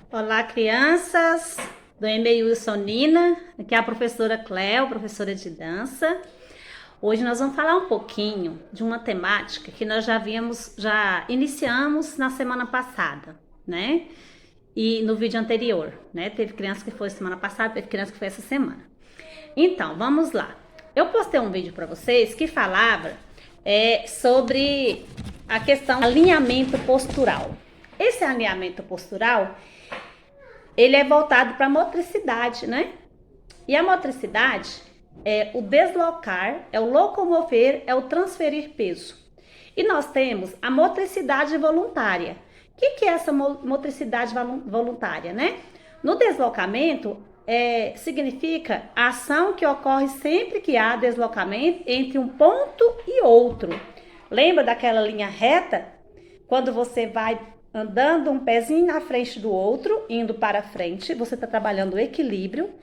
Olá, crianças do EMEI Sonina. Aqui é a professora Cléo, professora de dança. Hoje nós vamos falar um pouquinho de uma temática que nós já iniciamos na semana passada, né? E no vídeo anterior, né? Teve criança que foi semana passada, teve criança que foi essa semana. Então, vamos lá. Eu postei um vídeo para vocês que falava sobre a questão do alinhamento postural. Esse alinhamento postural, ele é voltado para a motricidade, né? E a motricidade é o deslocar, é o locomover, é o transferir peso. E nós temos a motricidade voluntária. O que é essa motricidade voluntária, né? No deslocamento, significa a ação que ocorre sempre que há deslocamento entre um ponto e outro. Lembra daquela linha reta? Quando você vai andando um pezinho na frente do outro, indo para frente, você está trabalhando o equilíbrio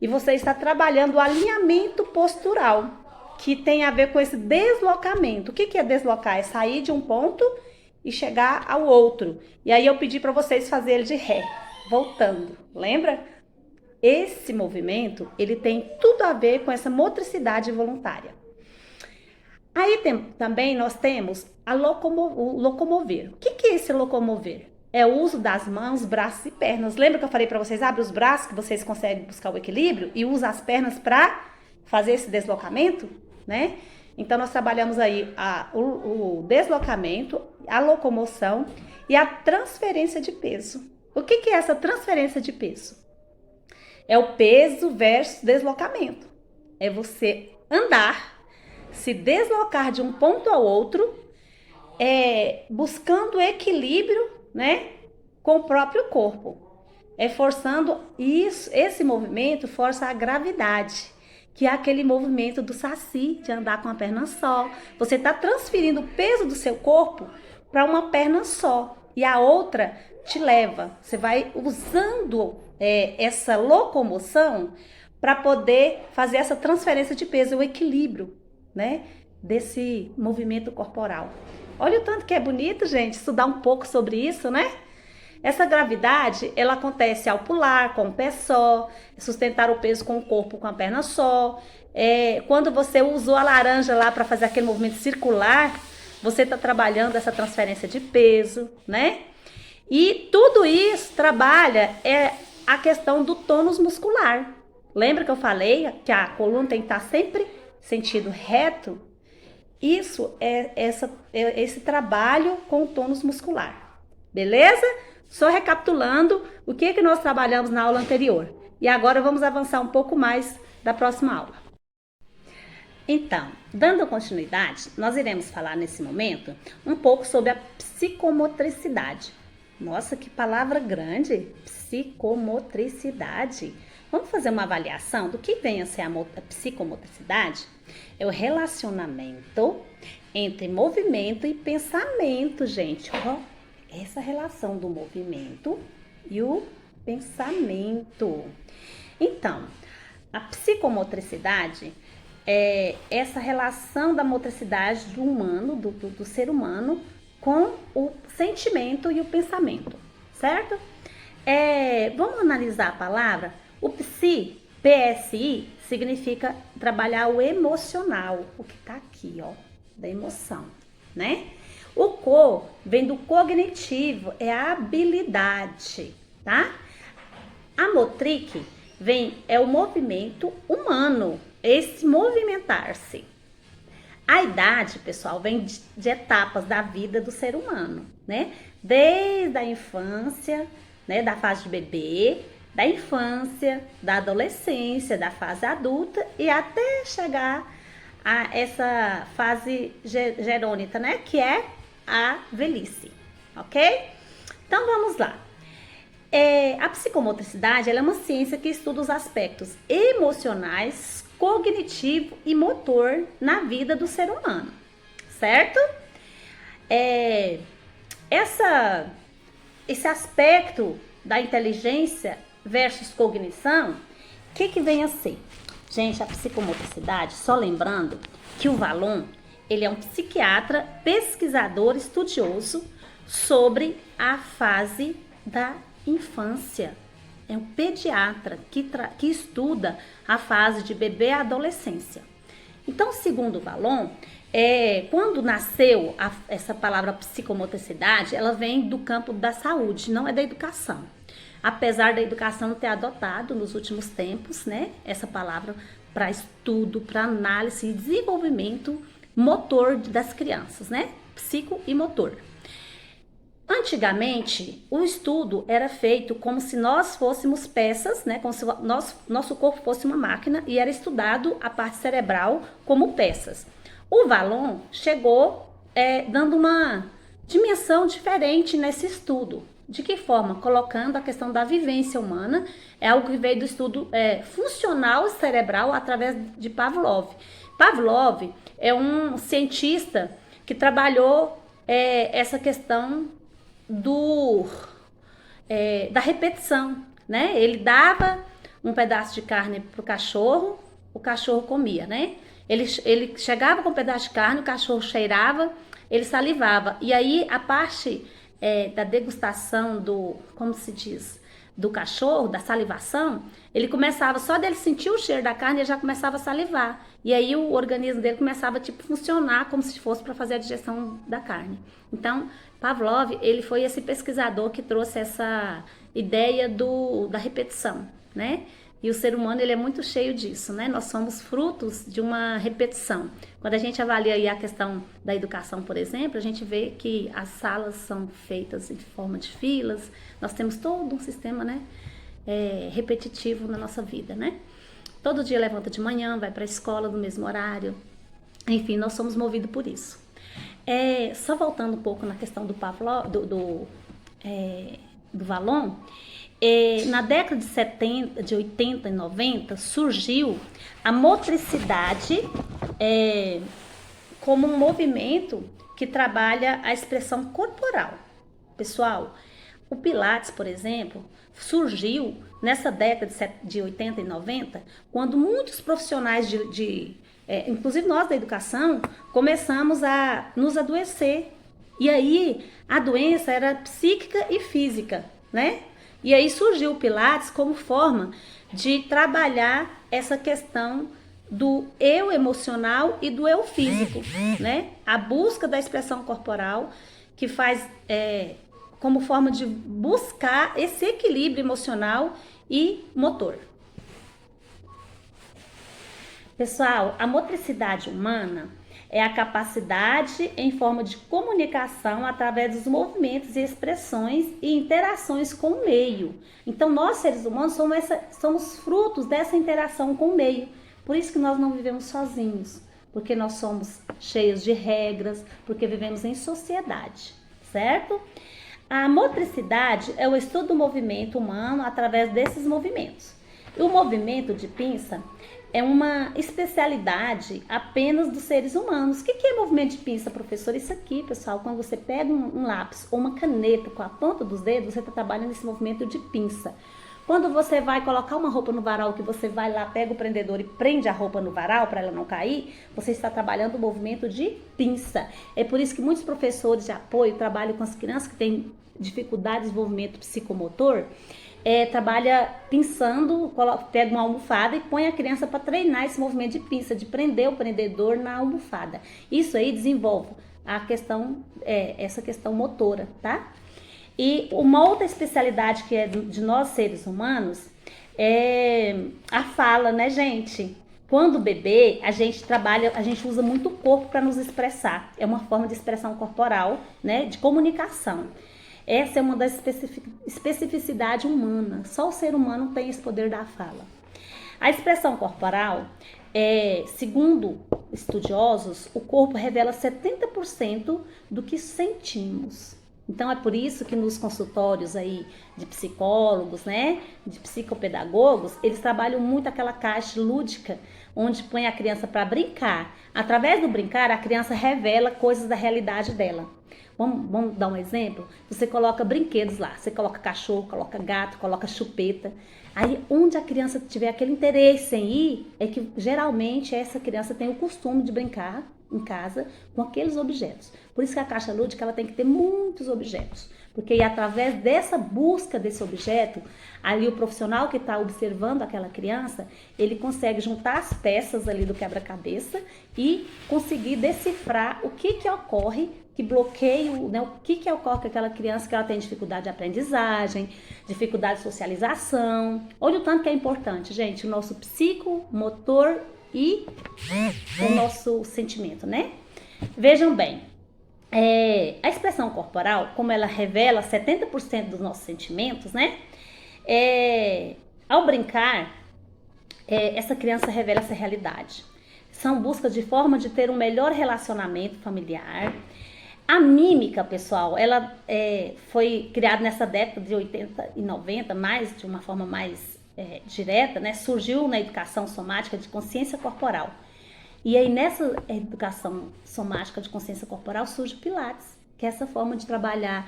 e você está trabalhando o alinhamento postural, que tem a ver com esse deslocamento. O que é deslocar? É sair de um ponto e chegar ao outro. E aí eu pedi para vocês fazerem ele de ré, voltando. Lembra? Esse movimento, ele tem tudo a ver com essa motricidade voluntária. Aí também nós temos o locomover. O que é esse locomover? É o uso das mãos, braços e pernas. Lembra que eu falei para vocês? Abre os braços que vocês conseguem buscar o equilíbrio e usa as pernas para fazer esse deslocamento, né? Então nós trabalhamos aí o deslocamento, a locomoção e a transferência de peso. O que é essa transferência de peso? É o peso versus deslocamento. É você andar, se deslocar de um ponto ao outro, buscando equilíbrio, né, com o próprio corpo. Forçando isso, esse movimento força a gravidade, que é aquele movimento do saci, de andar com a perna só. Você está transferindo o peso do seu corpo para uma perna só e a outra te leva. Você vai usando essa locomoção para poder fazer essa transferência de peso, o equilíbrio, né, desse movimento corporal. Olha o tanto que é bonito, gente, estudar um pouco sobre isso, né? Essa gravidade, ela acontece ao pular com o pé só, sustentar o peso com o corpo com a perna só. Quando você usou a laranja lá para fazer aquele movimento circular, você está trabalhando essa transferência de peso, né? E tudo isso trabalha a questão do tônus muscular. Lembra que eu falei que a coluna tem que estar sempre sentido reto? Isso esse trabalho com o tônus muscular. Beleza? Só recapitulando o que nós trabalhamos na aula anterior. E agora vamos avançar um pouco mais da próxima aula. Então, dando continuidade, nós iremos falar nesse momento um pouco sobre a psicomotricidade. Nossa, que palavra grande! Psicomotricidade. Vamos fazer uma avaliação do que vem a ser a psicomotricidade? É o relacionamento entre movimento e pensamento, gente. Ó, essa relação do movimento e o pensamento. Então, a psicomotricidade é essa relação da motricidade do humano, do ser humano, com o sentimento e o pensamento, certo? Vamos analisar a palavra? O PSI, significa trabalhar o emocional, o que tá aqui, ó, da emoção, né? O vem do cognitivo, é a habilidade, tá? A motric é o movimento humano, esse movimentar-se. A idade, pessoal, vem de etapas da vida do ser humano, né? Desde a infância, né, da fase de bebê, da infância, da adolescência, da fase adulta e até chegar a essa fase gerônica, né, que é a velhice, ok? Então vamos lá. A psicomotricidade ela é uma ciência que estuda os aspectos emocionais, cognitivo e motor na vida do ser humano, certo? Esse aspecto da inteligência versus cognição, o que vem a ser? Gente, a psicomotricidade, só lembrando que o Wallon, ele é um psiquiatra, pesquisador, estudioso sobre a fase da infância. É um pediatra que estuda a fase de bebê à adolescência. Então, segundo o Vallon, quando nasceu essa palavra psicomotricidade, ela vem do campo da saúde, não é da educação. Apesar da educação ter adotado nos últimos tempos, né, essa palavra para estudo, para análise e desenvolvimento motor das crianças, né, psico e motor. Antigamente, o estudo era feito como se nós fôssemos peças, né? Como se nosso corpo fosse uma máquina e era estudado a parte cerebral como peças. O Vallon chegou dando uma dimensão diferente nesse estudo. De que forma? Colocando a questão da vivência humana, é algo que veio do estudo funcional cerebral através de Pavlov. Pavlov é um cientista que trabalhou essa questão da repetição, né? Ele dava um pedaço de carne pro cachorro, o cachorro comia, né? Ele chegava com um pedaço de carne, o cachorro cheirava, ele salivava. E aí a parte da degustação como se diz, do cachorro, da salivação, ele começava, só dele sentir o cheiro da carne, ele já começava a salivar. E aí o organismo dele começava a funcionar como se fosse para fazer a digestão da carne. Então, Pavlov, ele foi esse pesquisador que trouxe essa ideia da repetição, né? E o ser humano, ele é muito cheio disso, né? Nós somos frutos de uma repetição. Quando a gente avalia aí a questão da educação, por exemplo, a gente vê que as salas são feitas em forma de filas, nós temos todo um sistema, né, repetitivo na nossa vida, né? Todo dia levanta de manhã, vai para a escola no mesmo horário. Enfim, nós somos movidos por isso. Só voltando um pouco na questão do Pavlov, do Vallon, na década de 80 e 90, surgiu a motricidade como um movimento que trabalha a expressão corporal. Pessoal, o Pilates, por exemplo, surgiu nessa década de 80 e 90, quando muitos profissionais inclusive nós da educação, começamos a nos adoecer. E aí, a doença era psíquica e física, né? E aí surgiu o Pilates como forma de trabalhar essa questão do eu emocional e do eu físico, né? A busca da expressão corporal, que faz como forma de buscar esse equilíbrio emocional e motor. Pessoal, a motricidade humana é a capacidade em forma de comunicação através dos movimentos e expressões e interações com o meio. Então, nós, seres humanos, somos frutos dessa interação com o meio. Por isso que nós não vivemos sozinhos, porque nós somos cheios de regras, porque vivemos em sociedade, certo? A motricidade é o estudo do movimento humano através desses movimentos. E o movimento de pinça é uma especialidade apenas dos seres humanos. O que é movimento de pinça, professor? Isso aqui, pessoal, quando você pega um lápis ou uma caneta com a ponta dos dedos, você está trabalhando esse movimento de pinça. Quando você vai colocar uma roupa no varal, que você vai lá, pega o prendedor e prende a roupa no varal para ela não cair, você está trabalhando o movimento de pinça. É por isso que muitos professores de apoio trabalham com as crianças que têm dificuldade de desenvolvimento psicomotor, trabalha pinçando, pega uma almofada e põe a criança para treinar esse movimento de pinça, de prender o prendedor na almofada. Isso aí desenvolve a questão, essa questão motora, tá? E uma outra especialidade que é de nós seres humanos é a fala, né, gente? Quando bebê, a gente usa muito o corpo para nos expressar. É uma forma de expressão corporal, né, de comunicação. Essa é uma das especificidades humanas. Só o ser humano tem esse poder da fala. A expressão corporal, segundo estudiosos, o corpo revela 70% do que sentimos. Então é por isso que nos consultórios aí de psicólogos, né, de psicopedagogos, eles trabalham muito aquela caixa lúdica, onde põe a criança para brincar. Através do brincar, a criança revela coisas da realidade dela. Vamos dar um exemplo? Você coloca brinquedos lá, você coloca cachorro, coloca gato, coloca chupeta. Aí, onde a criança tiver aquele interesse em ir, é que geralmente essa criança tem o costume de brincar em casa com aqueles objetos. Por isso que a caixa lúdica ela tem que ter muitos objetos, Porque através dessa busca desse objeto, ali o profissional que está observando aquela criança, ele consegue juntar as peças ali do quebra-cabeça e conseguir decifrar o que ocorre, que bloqueio, né? O que ocorre com aquela criança que ela tem dificuldade de aprendizagem, dificuldade de socialização. Olha o tanto que é importante, gente, o nosso psicomotor e o nosso sentimento, né? Vejam bem, a expressão corporal, como ela revela 70% dos nossos sentimentos, né? Ao brincar, essa criança revela essa realidade. São buscas de forma de ter um melhor relacionamento familiar. A mímica, pessoal, ela foi criada nessa década de 80 e 90, mais de uma forma mais direta, né? Surgiu na educação somática de consciência corporal. E aí nessa educação somática de consciência corporal surge o Pilates, que é essa forma de trabalhar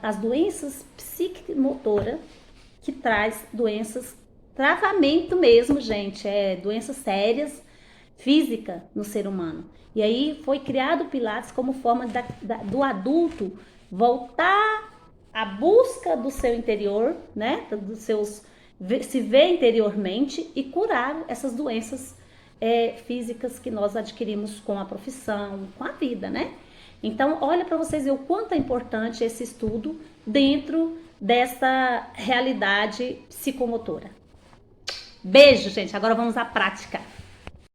as doenças psicomotoras, que traz doenças, travamento mesmo, gente, doenças sérias, física no ser humano. E aí foi criado o Pilates como forma do adulto voltar à busca do seu interior, né, se ver interiormente e curar essas doenças físicas que nós adquirimos com a profissão, com a vida, né? Então, olha para vocês verem o quanto é importante esse estudo dentro dessa realidade psicomotora. Beijo, gente. Agora vamos à prática.